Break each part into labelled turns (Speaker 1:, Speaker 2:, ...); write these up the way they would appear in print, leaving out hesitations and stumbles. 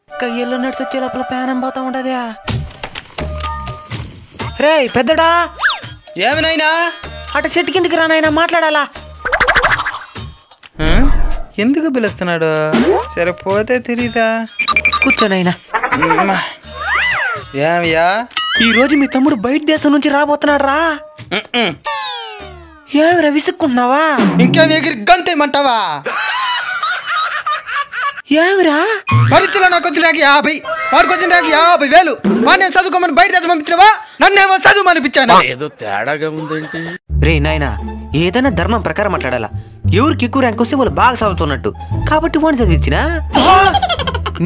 Speaker 1: కయ్యల్లో నడిచి వచ్చే లోపల ప్యానం పోతా ఉండదా. రే పెద్దడా,
Speaker 2: ఏమినైనా
Speaker 1: అటు చెట్టు కిందికి రానైనా మాట్లాడాలా.
Speaker 2: ఎందుకు పిలుస్తున్నాడు? సరే పోతే తెలీదా?
Speaker 1: కూర్చోనైనా.
Speaker 2: ఏమయ్యా,
Speaker 1: ఈ రోజు మీ తమ్ముడు బయట దేశం నుంచి రాబోతున్నాడు రా. ఏమిరా విసుక్కుంటున్నావా?
Speaker 2: ఇంకేం ఎగిరి గంతేమంటావా?
Speaker 1: ఏమిరా
Speaker 2: పరీక్షలో నాకు వచ్చిన 50, వాడికి వచ్చిన 50,000. వాడిని నేను చదువుకోమని బయట దేశం పంపించినవా? నన్నేమో చదువు అనిపించాను.
Speaker 3: ఏదో తేడాగా ఉందేంటి?
Speaker 1: రే నాయనా, ఏదైనా ధర్మం ప్రకారం మాట్లాడాలా. ఎవరికి ఎక్కువ ర్యాంక్ వస్తే వాళ్ళు బాగా చదువుతున్నట్టు కాబట్టి వాడిని చదివించినా.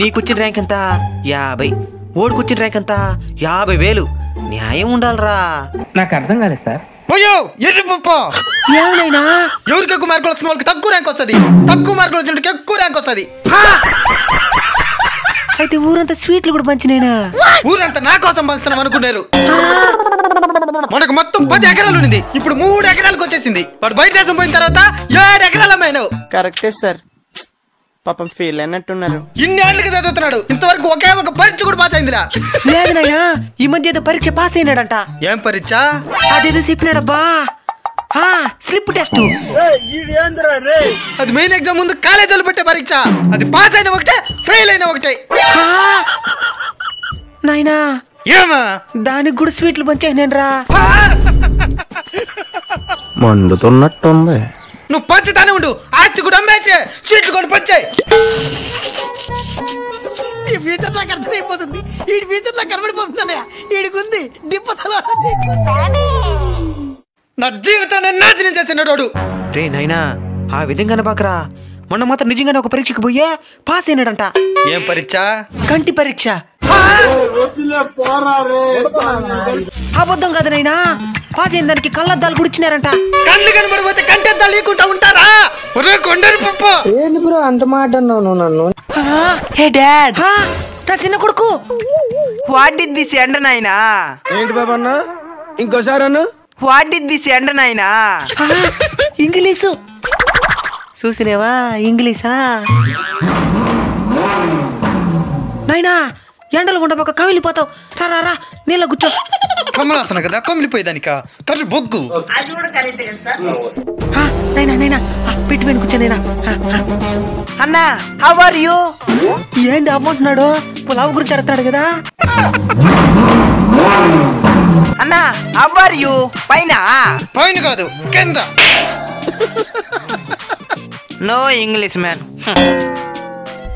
Speaker 1: నీకొచ్చిన ర్యాంక్ ఎంత? 50. ఓడికొచ్చిన ర్యాంక్ ఎంత? 50,000. న్యాయం ఉండాలరా.
Speaker 4: నాకు అర్థం కాలేదు సార్.
Speaker 2: పోయో ఎర్రి పప్ప.
Speaker 1: ఏమనైనా
Speaker 2: ఎవరికి ఎక్కువ మార్కులు వస్తుంది వాళ్ళకి తక్కువ ర్యాంక్ వస్తుంది, తక్కువ మార్కులు వచ్చిన ఎక్కువ ర్యాంక్ వస్తుంది.
Speaker 1: అయితే ఊరంతా స్వీట్లు కూడా పంచినైనా.
Speaker 2: ఊరంతా నా కోసం పంచుతున్నాం అనుకున్నారు. మనకు మొత్తం 10 ఎకరాలు ఉంది, ఇప్పుడు 3 ఎకరాలకు వచ్చేసింది. వాడు బయట దేశం పోయిన తర్వాత 7 ఎకరాలు అమ్మాయినావు.
Speaker 5: కరెక్టే సార్, పాపం ఫీల్ అయినట్టున్నారు.
Speaker 2: ఇన్ని ఏళ్ళకి చదువుతున్నాడు, ఇంతవరకు ఒకే ఒక పరీక్ష కూడా పాస్ అయిందిరా.
Speaker 1: లేదనైనా ఈ మధ్య ఏదో పరీక్ష పాస్ అయినాడంట.
Speaker 2: ఏం పరీక్ష?
Speaker 1: అదేదో చెప్పినాడబ్బా, స్లిప్ టెస్ట్.
Speaker 2: అది మెయిన్ ఎగ్జామ్ ముందు కాలేజీలో పెట్టే పరీక్ష. అది పాస్ అయిన ఒకటే, ఫెయిల్ అయిన ఒకటే.
Speaker 1: నాయనా
Speaker 2: ఏమా
Speaker 1: దానికి కూడా స్వీట్లు పంచేనేనరా.
Speaker 3: మండుతున్నట్టుంది.
Speaker 2: నువ్వు పంచుతానే ఉండు, ఆస్తి కూడా అమ్మేచ్చే, స్వీట్లు కూడా పంచాయి.
Speaker 6: ఈ ఫ్యూచర్ నాకు అర్థమైపోతుంది. ఈ ఫ్యూచర్ నాకు కనబడిపోతుందన్నయ్య. ఈడికుంది దిప్పతల.
Speaker 2: నా జీవితం నేను నాశనం చేసినాడు.
Speaker 1: రే నాయనా, ఆ విధంగా బాకరా. మొన్న మాత్రం నిజంగానే ఒక పరీక్షకు పోయే పాస్ అయినాడంట.
Speaker 2: ఏం పరీక్ష?
Speaker 1: కంటి పరీక్ష. అబద్ధం కదా నైనా, పాస్ అయిన దానికి కళ్ళద్దాలు కూడా ఇచ్చినారంట.
Speaker 2: కళ్ళు కనబడిపోతే కంటెద్దాలు లేకుండా ఉంటారా? కొండరు పప్ప.
Speaker 6: ఏంది బ్రో అంత మాట అన్నావు నన్ను?
Speaker 1: హే డాడ్, నా చిన్న కొడుకు. వాట్ డిడ్ దిస్ ఎండ నాయనా?
Speaker 5: ఏంటి బాబా అన్న, ఇంకోసారి అన్న.
Speaker 1: వాట్ డిడ్ దిస్ ఎండ నాయనా? ఇంగ్లీషు చూసినేవా? ఇంగ్లీషా నాయనా? ఎండలు ఉండబోక కమిలిపోతావు. రా రా నీళ్ళ కూర్చో.
Speaker 2: కమలాసన కదా, కమిలిపోయేదానిక కర్రు బొగ్గు.
Speaker 1: నైనా నైనా పెట్టి వెను కూర్చో నైనా. అన్నా హౌ ఆర్ యూ? ఏంటి అమ్మంటున్నాడు? పులావ్ గురించి అడుగుతున్నాడు కదా. అన్నా హౌ ఆర్ యూ? పైన
Speaker 2: పైన కాదు కింద.
Speaker 1: No English man.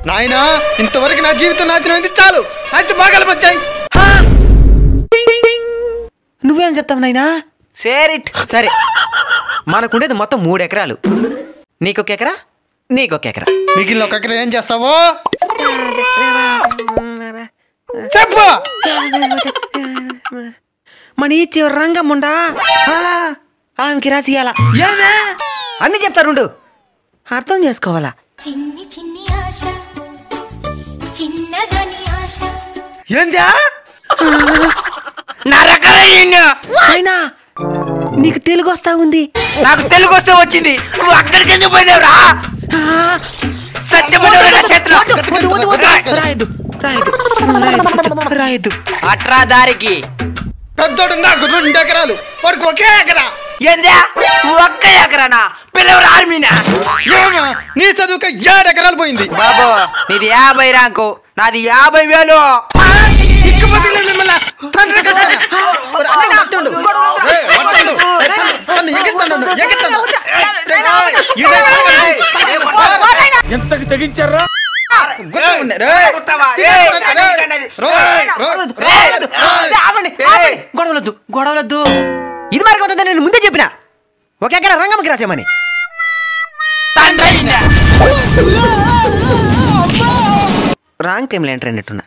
Speaker 2: నాయనా, ఇంతవరకు నా జీవితం నాశనమైంది, చాలు. అయితే బాగాలు వచ్చాయి.
Speaker 1: నువ్వేం చెప్తావు నాయనా? సరే మనకుండేది మొత్తం 3 ఎకరాలు. నీకొక ఎకరా, నీకొక ఎకరా.
Speaker 2: మిగిలిన 1 ఎకరా ఏం చేస్తావో చెప్పు.
Speaker 1: మన ఇచ్చి రంగమ్ముండా ఆమెకి రాసియాల. ఏమే అన్ని చెప్తారుండు, అర్థం చేసుకోవాలా.
Speaker 7: చిన్ని చిన్ని ఆశ, చిన్నదని ఆశ.
Speaker 2: ఏందా
Speaker 1: అయినా నీకు తెలుగు వస్తా ఉంది.
Speaker 4: నాకు తెలుగు వస్తే వచ్చింది. నువ్వు అక్కడికి ఎందుకు పోయినావురా?
Speaker 1: రాయద్దు
Speaker 4: అట్రా దారికి.
Speaker 2: పెద్దోడు నాకు 2 ఎకరాలు, వాడికి 1 ఎకరా.
Speaker 4: ఏందా 1 ఎకరానా? పిల్లలు ఆర్మీనా?
Speaker 2: ఏమా నీ చదువుక 7 ఎకరాలు పోయింది.
Speaker 4: బాబు నీది 50 ర్యాంకు, నాది 50,000.
Speaker 3: ఎంతకి తెగించారా?
Speaker 1: గొడవలద్దు. ఇది మరి కొంత నేను ముందే చెప్పిన 1 ఎకరా రంగమ్మకి రాసామని. రాంగ్ టైంలో ఎంటర్ అయినట్టున్నా.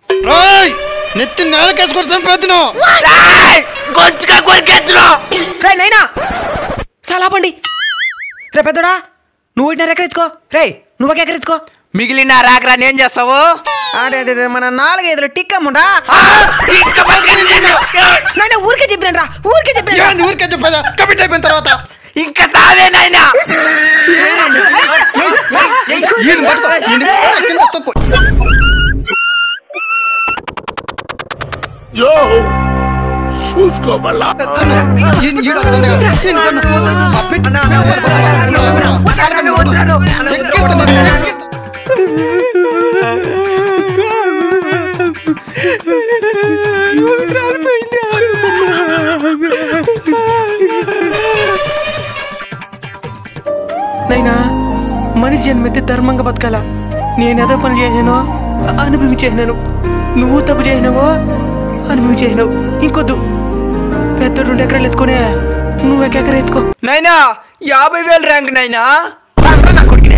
Speaker 2: నెత్తి నేలకేసుకొని చంపేద్దును.
Speaker 1: నైనా చాలా పండి. రే పెద్దోడా, నువ్వు 1 ఎకర ఎత్తుకో. రే నువ్వు 1 ఎకర ఎత్తుకో.
Speaker 4: మిగిలిన రాకరా ఏం చేస్తావు?
Speaker 1: అదే మన 4 5 టిక్కమ్ముండా. ఊరికే చెప్పినా ఊరికే
Speaker 2: చెప్పేదా? కమిట్ అయిపోయిన తర్వాత
Speaker 4: ఇంకా సావే నాయనా.
Speaker 3: యో చూసుకోబల్లా
Speaker 1: నైనా మనిషి జన్మెత్తి ధర్మంగా బతకాల నేనేదో పని చేసినానో అనుభవించేసినాను, నువ్వు తప్పు చేసినావో అనుభవించేసినావు. ఇంకొద్దు, పెద్ద 2 ఎకరాలు ఎత్తుకునే నువ్వు 1 ఎకరా ఎత్తుకో.
Speaker 4: నైనా 50,000 ర్యాంక్ నైనా
Speaker 1: నా కొడుకునే